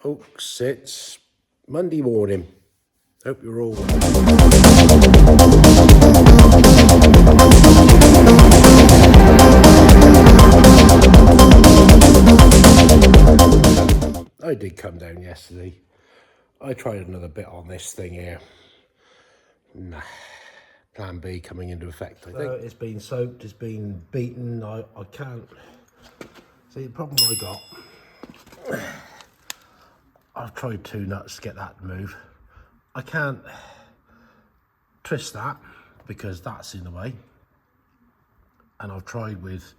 Folks, it's Monday morning. Hope you're all well. I did come down yesterday. I tried another bit on this thing here. Nah, plan B coming into effect, I think. It's been soaked, it's been beaten. I can't see the problem I got. I've tried 2 nuts to get that to move. I can't twist that because that's in the way. And I've tried with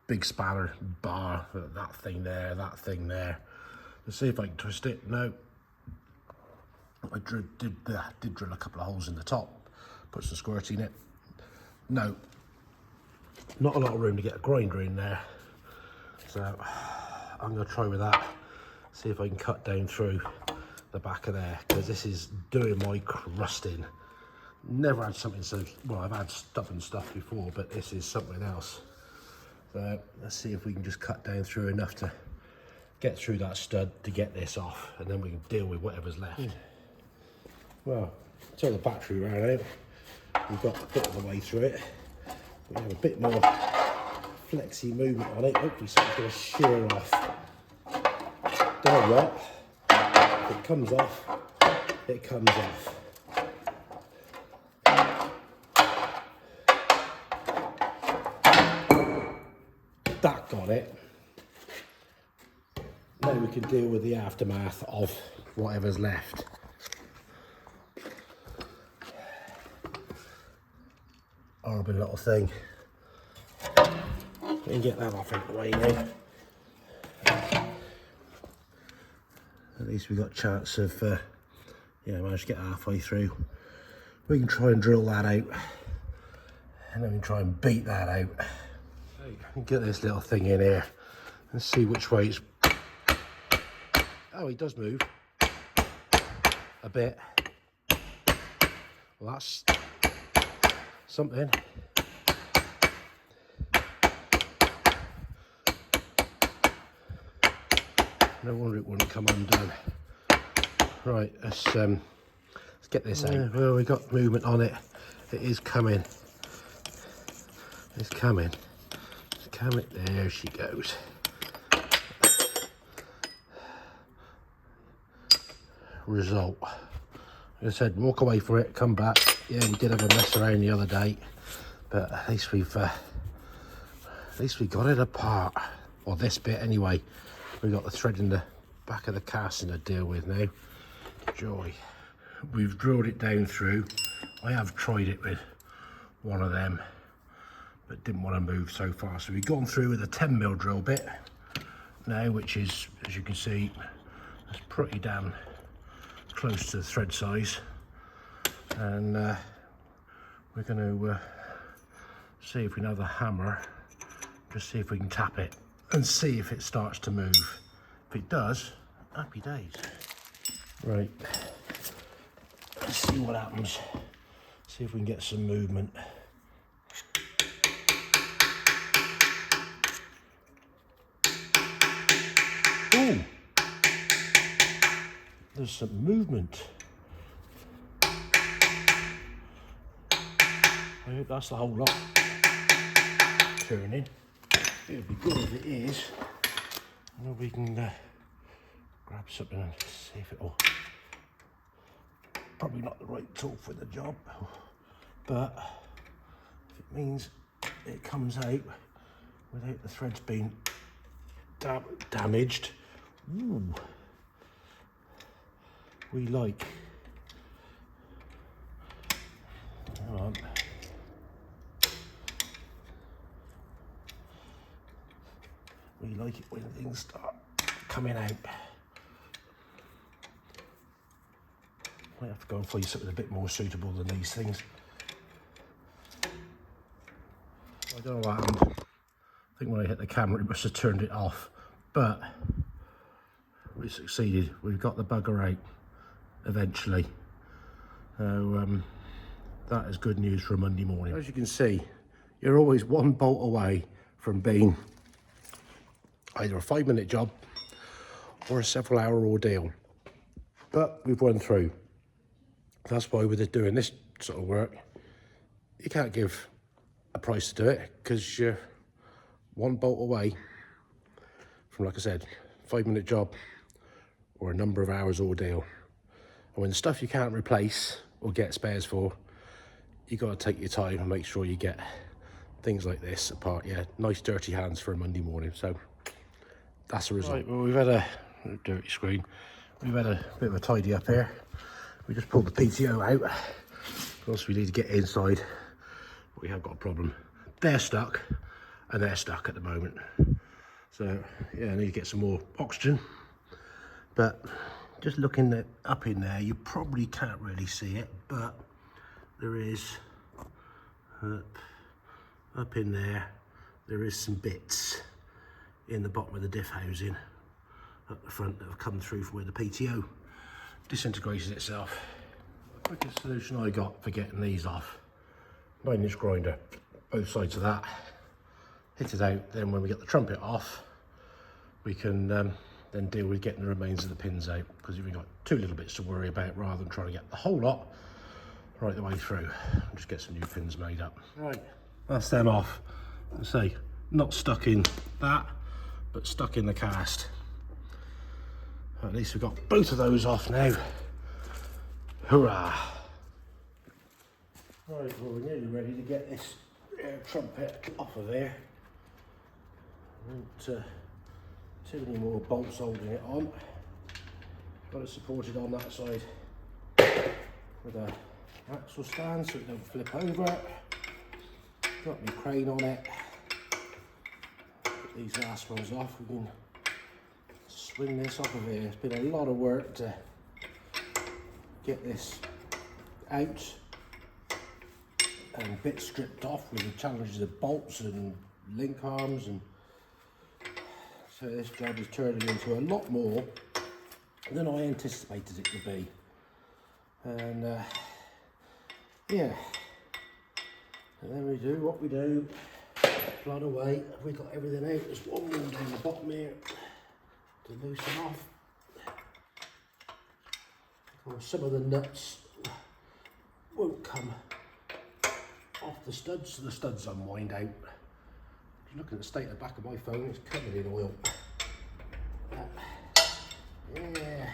big spanner, bar, that thing there, to see if I can twist it. No. I did drill a couple of holes in the top, put some squirt in it. No. Not a lot of room to get a grinder in there. So I'm going to try with that. See if I can cut down through the back of there, because this is doing my crusting. Never had something so, well, I've had stubborn stuff before, but this is something else. So let's see if we can just cut down through enough to get through that stud to get this off, and then we can deal with whatever's left. Well, until the battery ran out, we've got a bit of the way through it. We have a bit more flexy movement on it. Hopefully something's going to shear off. Don't know what. If it comes off, it comes off. That got it. Now we can deal with the aftermath of whatever's left. Horrible little thing. We can get that off out the way now. At least we got a chance of, managed to get halfway through. We can try and drill that out, and then we can try and beat that out. Get this little thing in here and see which way it's. Oh, he does move a bit. Well, that's something. No wonder it wouldn't come undone. Right, let's get this out. Well, we got movement on it. It is coming. It's coming. It's coming. There she goes. Result. Like I said, walk away for it, come back. Yeah, we did have a mess around the other day, but at least we got it apart. Or this bit anyway. We got the thread in the back of the casting to deal with now. Joy. We've drilled it down through. I have tried it with one of them, but didn't want to move so far. So we've gone through with a 10mm drill bit now, which is, as you can see, that's pretty damn close to the thread size. And we're going to see if we can have the hammer, just see if we can tap it and see if it starts to move. If it does, happy days. Right, let's see what happens. See if we can get some movement. Ooh, there's some movement. I hope that's the whole lot turning. It'll be good if it is. And we can grab something and see if it'll. Probably not the right tool for the job, but if it means it comes out without the threads being damaged, ooh, we like. Hang on. We like it when things start coming out. Might have to go and find something a bit more suitable than these things. I don't know what happened. I think when I hit the camera it must have turned it off, but we succeeded. We've got the bugger out eventually. So that is good news for a Monday morning. As you can see, you're always one bolt away from being either a 5-minute job or a several hour ordeal. But we've won through. That's why with doing this sort of work, you can't give a price to do it, because you're one bolt away from, like I said, 5-minute job or a number of hours ordeal. And when the stuff you can't replace or get spares for, you got to take your time and make sure you get things like this apart. Yeah, nice dirty hands for a Monday morning. So that's the result. Right, well, we've had a dirty screen. We've had a bit of a tidy up here. We just pulled the PTO out. Of course, we need to get inside. We have got a problem. They're stuck, and they're stuck at the moment. So yeah, I need to get some more oxygen. But just looking up in there, you probably can't really see it, but there is up in there. There is some bits in the bottom of the diff housing up the front that have come through from where the PTO disintegrated itself. The quickest solution I got for getting these off: 9-inch grinder, both sides of that, hit it out. Then when we get the trumpet off, we can then deal with getting the remains of the pins out, because we've got 2 little bits to worry about rather than trying to get the whole lot right the way through. I'll just get some new pins made up. Right, that's them off. I say, not stuck in that, but stuck in the cast. At least we've got both of those off now. Hurrah! Right, well, we're nearly ready to get this trumpet off of there. Too many more bolts holding it on. Got it supported on that side with a axle stand so it don't flip over. Got my crane on it. Get these last ones off. We can swing this off of here. It's been a lot of work to get this out and bits stripped off with the challenges of bolts and link arms, and so this job is turning into a lot more than I anticipated it to be. And yeah, and then we do what we do, plod away. Have we got everything out? There's one more down the bottom here to loosen off. Of course, some of the nuts won't come off the studs, so the studs unwind out. If you look at the state of the back of my phone, it's covered in oil. Yeah,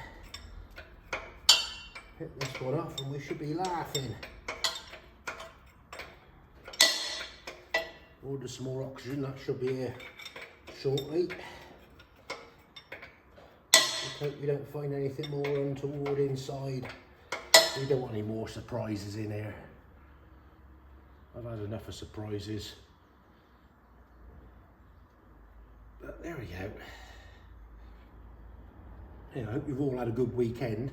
hit this one off and we should be laughing. Order some more oxygen, that should be here shortly. Let's hope we don't find anything more untoward inside. We don't want any more surprises in here. I've had enough of surprises. But there we go. Yeah, I hope you've all had a good weekend.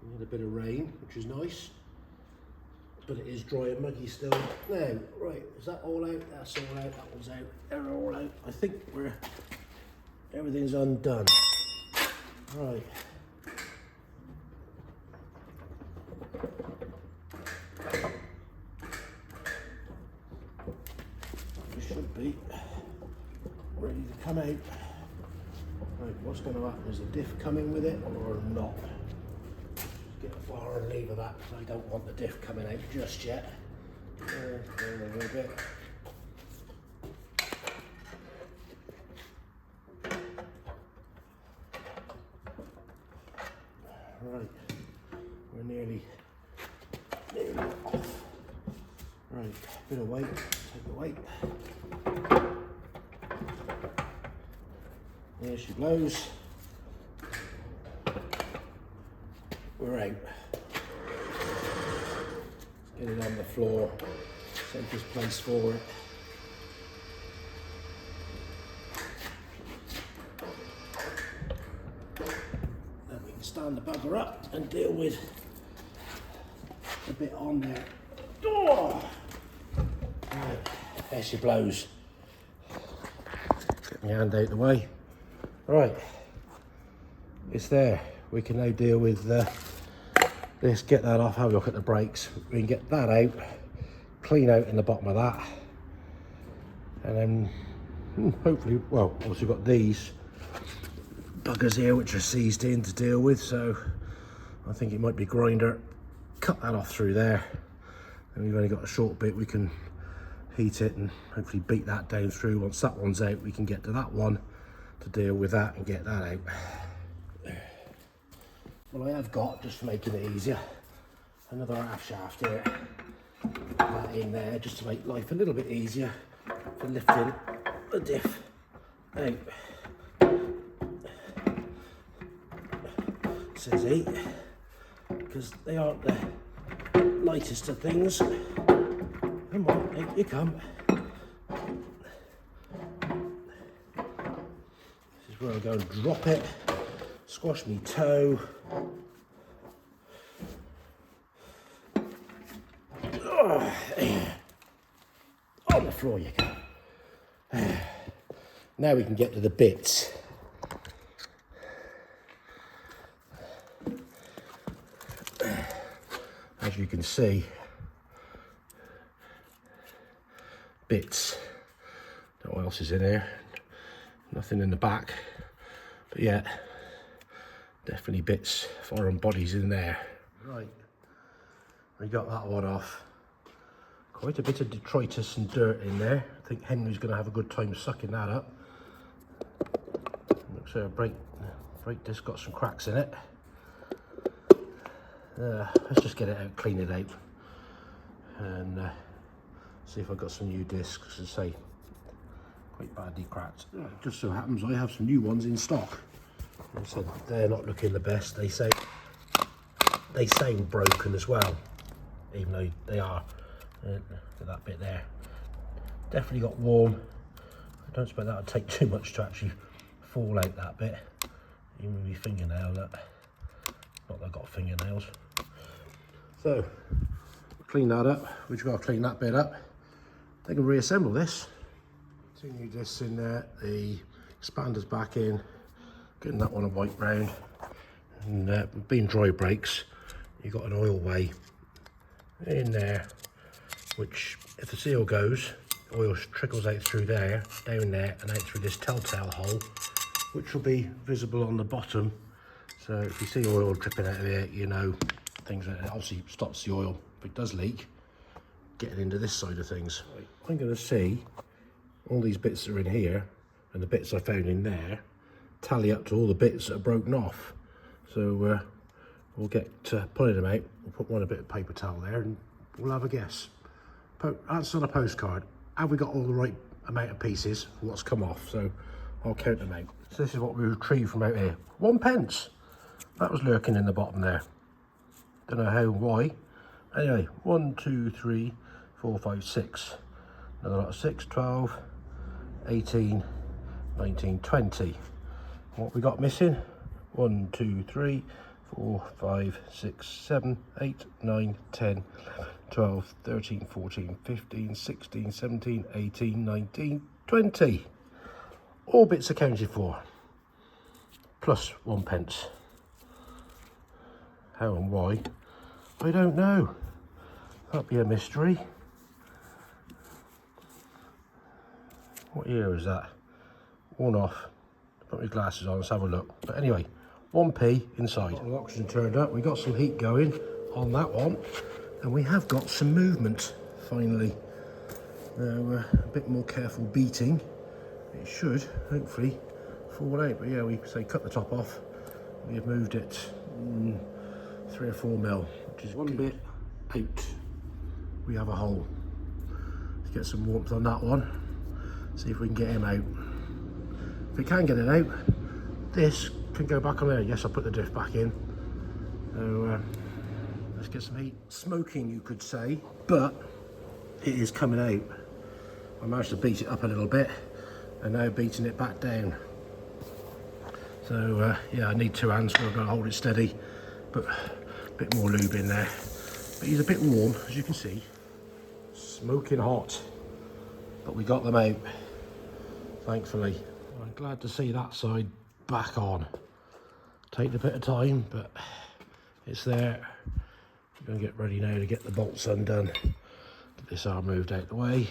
We had a bit of rain, which is nice. But it is dry and muggy still. Now, right, is that all out? That's all out, that one's out. They're all out. I think everything's undone. Right. We should be ready to come out. Right, what's going to happen? Is the diff coming with it or not? Get a fire and lever that, because I don't want the diff coming out just yet. A little bit. Right, we're nearly off. Right, bit of weight, take the weight. There she blows. We're out. Get it on the floor, safest place for it. Then we can stand the bugger up and deal with the bit on there. Oh! Right, there she blows. Get my hand out the way. Right, it's there. We can now deal with this, get that off, have a look at the brakes. We can get that out, clean out in the bottom of that. And then hopefully, well, obviously we've got these buggers here which are seized in to deal with, so I think it might be grinder. Cut that off through there, and we've only got a short bit. We can heat it and hopefully beat that down through. Once that one's out, we can get to that one to deal with that and get that out. Well, I have got, just for making it easier, another half shaft here. Put that in there just to make life a little bit easier for lifting the diff out. Says 8, because they aren't the lightest of things. Come on, out you come. This is where I go and drop it. Squash me toe. Oh, on the floor you go. Now we can get to the bits. As you can see, bits. Don't know what else is in here. Nothing in the back, but yeah, definitely bits, foreign bodies in there. Right, we got that one off. Quite a bit of detritus and dirt in there. I think Henry's going to have a good time sucking that up. Looks like a brake disc got some cracks in it. Let's just get it out, clean it out, and see if I've got some new discs. As I say, quite badly cracked. It just so happens I have some new ones in stock. Like I said, they're not looking the best. They say broken as well, even though they are. That bit there definitely got warm. I don't expect that would take too much to actually fall out that bit. Even with my fingernail, look. Not that I've got fingernails. So, clean that up. We've got to clean that bit up. They can reassemble this. Two new discs in there, the expander's back in, getting that one a white round. And being dry brakes, you've got an oil way in there, which if the seal goes, oil trickles out through there, down there, and out through this telltale hole, which will be visible on the bottom. So if you see oil dripping out of here, you know, things like that. Obviously stops the oil, if it does leak, getting into this side of things. I'm going to see all these bits that are in here, and the bits I found in there, tally up to all the bits that are broken off. So we'll get to pulling them out. We'll put one a bit of paper towel there, and we'll have a guess. Answer on a postcard. Have we got all the right amount of pieces for what's come off? So I'll count them out. So this is what we retrieved from out here. 1 pence. That was lurking in the bottom there. Don't know how, why. Anyway, 1, 2, 3, 4, 5, 6. Another lot of 6, 12, 18, 19, 20. What we got missing? 1, 2, 3, 4, 5, 6, 7, 8, 9, 10, 12, 13, 14, 15, 16, 17, 18, 19, 20. All bits accounted for. Plus 1 pence. How and why, I don't know. That'd be a mystery. What year is that? One off. Put my glasses on, let's have a look. But anyway, 1p inside. The oxygen turned up, we got some heat going on that one, and we have got some movement, finally. Now, a bit more careful beating. It should, hopefully, fall out. But yeah, we say cut the top off. We have moved it 3 or 4 mil, which is one bit out. We have a hole. Let's get some warmth on that one. See if we can get him out. If we can get it out, this can go back on there. Yes, I'll put the diff back in. So let's get some heat. Smoking, you could say, but it is coming out. I managed to beat it up a little bit, and now beating it back down. So yeah, I need 2 hands, so I've got to hold it steady, but a bit more lube in there. But he's a bit warm, as you can see. Smoking hot, but we got them out, thankfully. I'm glad to see that side back on. Take a bit of time, but it's there. I'm going to get ready now to get the bolts undone. Get this arm moved out the way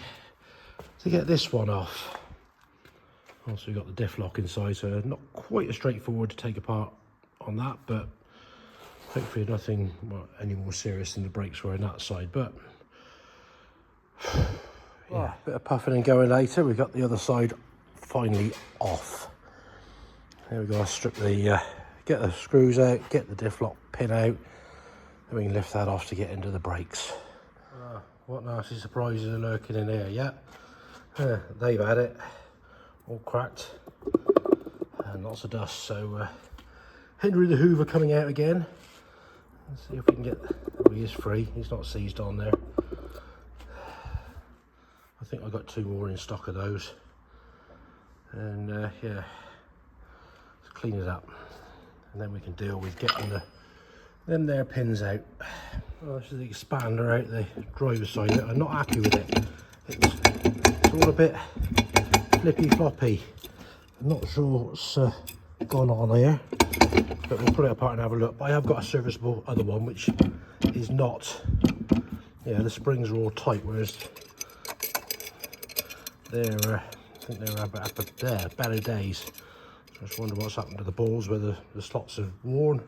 to get this one off. Also we've got the diff lock inside, so not quite as straightforward to take apart on that, but hopefully nothing any more serious than the brakes were on that side. But yeah, bit of puffing and going later. We've got the other side finally off. There we go. I strip the get the screws out, get the diff lock pin out, and we can lift that off to get into the brakes. What nasty surprises are lurking in here? Yeah, they've had it all cracked and lots of dust. So Henry the Hoover coming out again. Let's see if we can get. Oh, he is free. He's not seized on there. I think I got 2 more in stock of those. And yeah, let's clean it up, and then we can deal with getting them there pins out. Oh, this is the expander out the driver's side of it. I'm not happy with it. It's all a bit flippy floppy. I'm not sure what's gone on here, but we'll pull it apart and have a look. But I have got a serviceable other one which is not. Yeah, the springs are all tight, whereas they're I think they're up there, better days. So I just wonder what's happened to the balls, whether the slots are worn.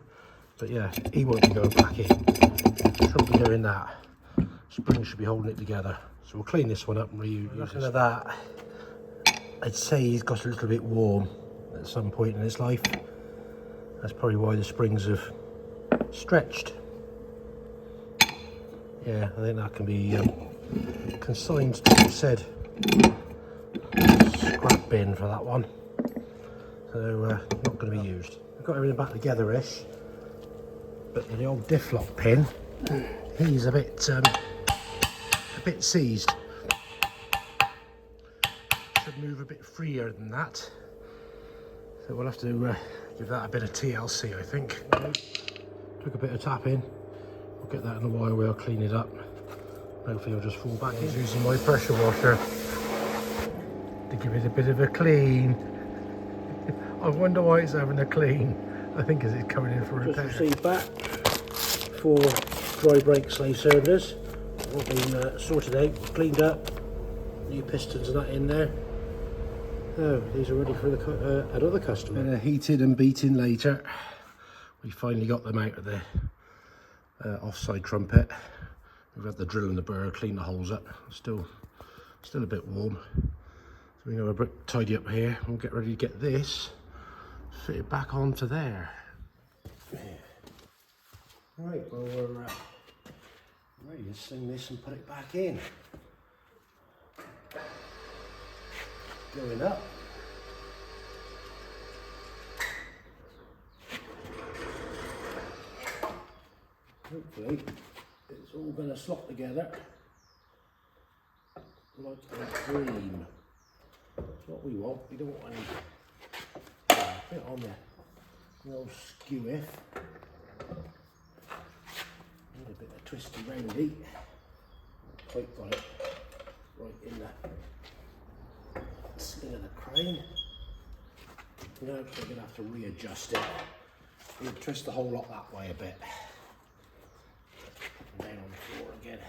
But yeah, he won't be going back in. Shouldn't be doing that. Spring should be holding it together. So we'll clean this one up and reuse it. Looking at that, I'd say he's got a little bit warm at some point in his life. That's probably why the springs have stretched. Yeah, I think that can be consigned to said scrap bin for that one. So not going to be used. I've got everything back together-ish, but the old diff lock pin, he's a bit seized. Should move a bit freer than that. So we'll have to give that a bit of TLC, I think. Took a bit of tapping. I'll get that in the wire wheel, clean it up. Hopefully it'll just fall back in. Using my pressure washer to give it a bit of a clean. I wonder why it's having a clean. I think because it's coming in for repair. Just received back 4 dry brake slave cylinders. All been sorted out, cleaned up. New pistons and that in there. Oh, these are ready for the another customer. Been heated and beaten later. We finally got them out of the offside trumpet. We've had the drill and the burr, clean the holes up. Still a bit warm. So we can have a bit tidy up here. We'll get ready to get this fitted back onto there. Yeah. Right, well we're ready to sling this and put it back in. Going up. Hopefully it's all going to slot together like a dream. That's what we want. We don't want any bit on the old skew-if. Need a bit of twisty roundy. Quite got it right in the skin of the crane. Now we're going to have to readjust it. We'll twist the whole lot that way a bit. Down on the floor again.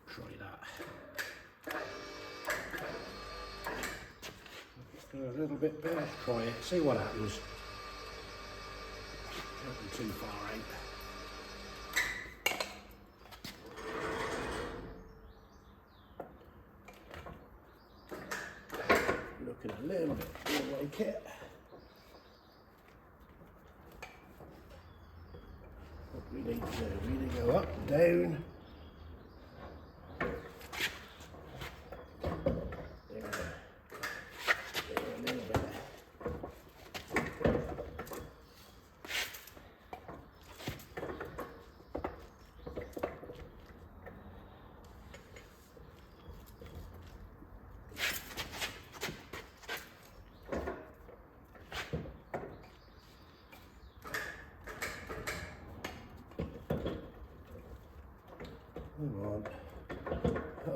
Try that. A little bit better. Try it. See what happens. Don't be too far out. Looking a little bit more like it. What we need to do, we need to go up, down.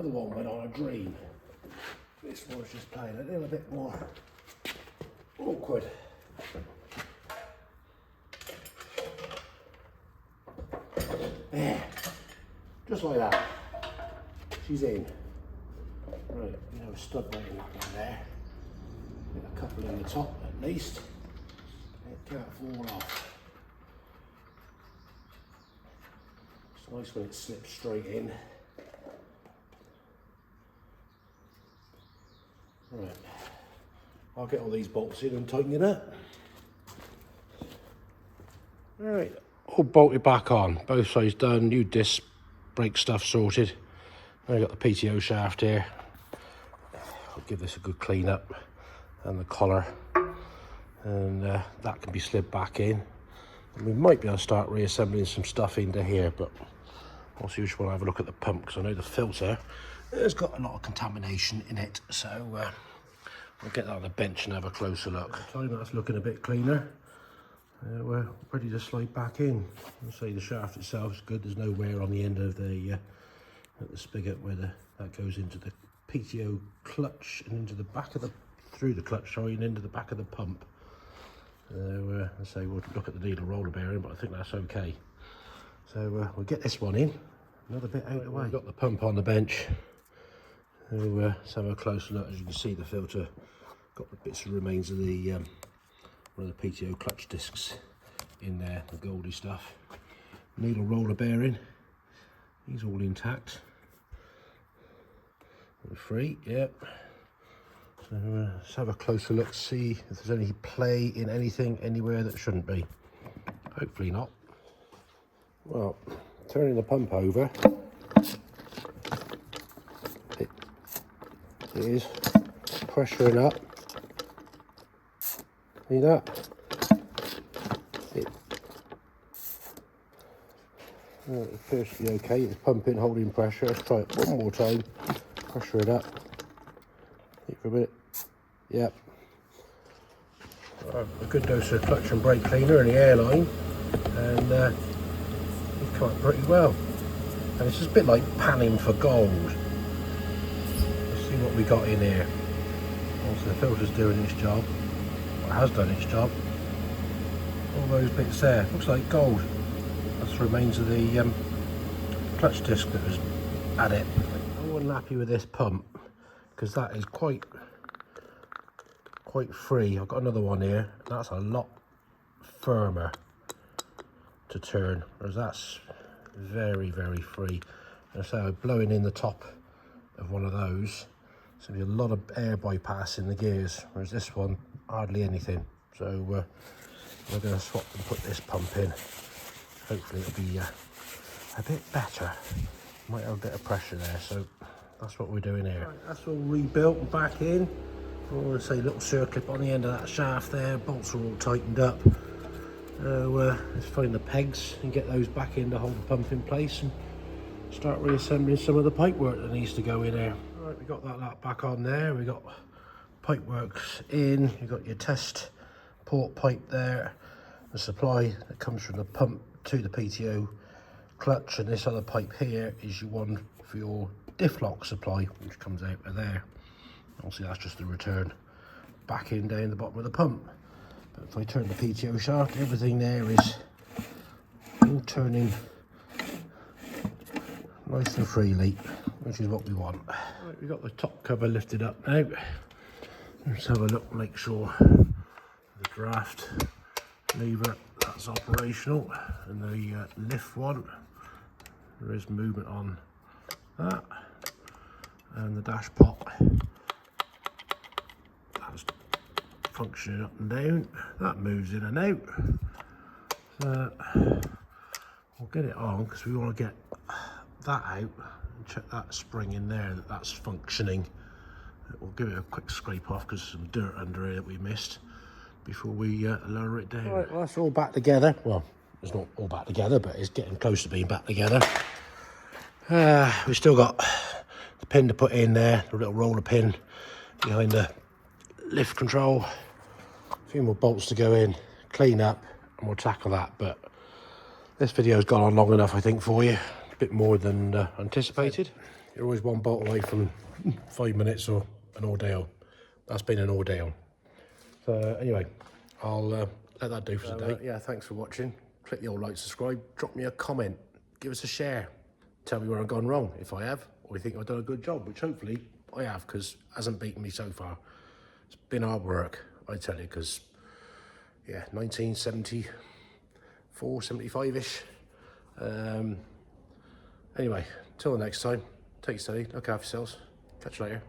other one went on a dream. This one's just playing a little bit more awkward. There, just like that. She's in. Right, we have a stud right in that one there. Get a couple in the top at least. It can't fall off. It's nice when it slips straight in. Right, I'll get all these bolts in and tighten it up. Alright, all bolted back on, both sides done, new disc, brake stuff sorted. Now I've got the PTO shaft here. I'll give this a good clean up, and the collar, and that can be slid back in. And we might be able to start reassembling some stuff into here, but I'll see which one. I have a look at the pump, because I know the filter has got a lot of contamination in it, so I'll get that on the bench and have a closer look. Time that's looking a bit cleaner. We're ready to slide back in. I'll say the shaft itself is good. There's no wear on the end of the spigot where that goes into the PTO clutch and into the back of the, through the clutch, sorry, and into the back of the pump. I say we'll look at the needle roller bearing, but I think that's okay. So we'll get this one in. Another bit out of the way. We've got the pump on the bench. So let's have a closer look. As you can see, the filter got the bits of remains of the one of the PTO clutch discs in there, the goldy stuff. Needle roller bearing, he's all intact. Free, yep. So let's have a closer look, see if there's any play in anything anywhere that shouldn't be. Hopefully not. Well, turning the pump over, it is pressuring up. See that? It appears to be okay. It's pumping, holding pressure. Let's try it one more time. Pressure it up. Wait for a minute. Yep. A good dose of clutch and brake cleaner in the airline, and it's come up pretty well. And it's just a bit like panning for gold. Let's see what we got in here. Also, the filter's doing its job. Well, it has done its job. All those bits there. Looks like gold. That's the remains of the clutch disc that was at it. I wasn't happy with this pump because that is quite free. I've got another one here. That's a lot firmer to turn, whereas that's very free. And so blowing in the top of one of those, there's going to be a lot of air bypass in the gears, whereas this one hardly anything. So we're going to swap and put this pump in. Hopefully it'll be a bit better. Might have a bit of pressure there, so that's what we're doing here. Right, that's all rebuilt and back in. Or say little circlip on the end of that shaft there. Bolts are all tightened up. Let's find the pegs and get those back in to hold the pump in place and start reassembling some of the pipework that needs to go in there. Right, we got that back on there. We got pipeworks in. You got your test port pipe there. The supply that comes from the pump to the PTO clutch, and this other pipe here is your one for your diff lock supply, which comes out of there. Obviously that's just the return back in down the bottom of the pump. But if I turn the PTO shaft, everything there is all turning nice and freely, which is what we want. Right, we've got the top cover lifted up now. Let's have a look, make sure the draft lever, that's operational, and the lift one, there is movement on that, and the dash pot, that's functioning up and down. That moves in and out. So we'll get it on because we want to get that out and check that spring in there, that's functioning. We'll give it a quick scrape off because there's some dirt under here that we missed before we lower it down. Right, well, that's all back together. Well, it's not all back together, but it's getting close to being back together. We've still got the pin to put in there, the little roller pin behind the lift control. A few more bolts to go in, clean up, and we'll tackle that. But this video's gone on long enough, I think, for you. A bit more than anticipated. You're always one bolt away from 5 minutes or an ordeal. That's been an ordeal. So anyway, I'll let that do for today. Yeah, thanks for watching. Click the old like, subscribe, drop me a comment, give us a share. Tell me where I've gone wrong, if I have, or you think I've done a good job, which hopefully I have, because it hasn't beaten me so far. It's been hard work, I tell you, because, yeah, 1974, 75-ish. Anyway, till the next time, take it steady, look after yourselves. Catch you later.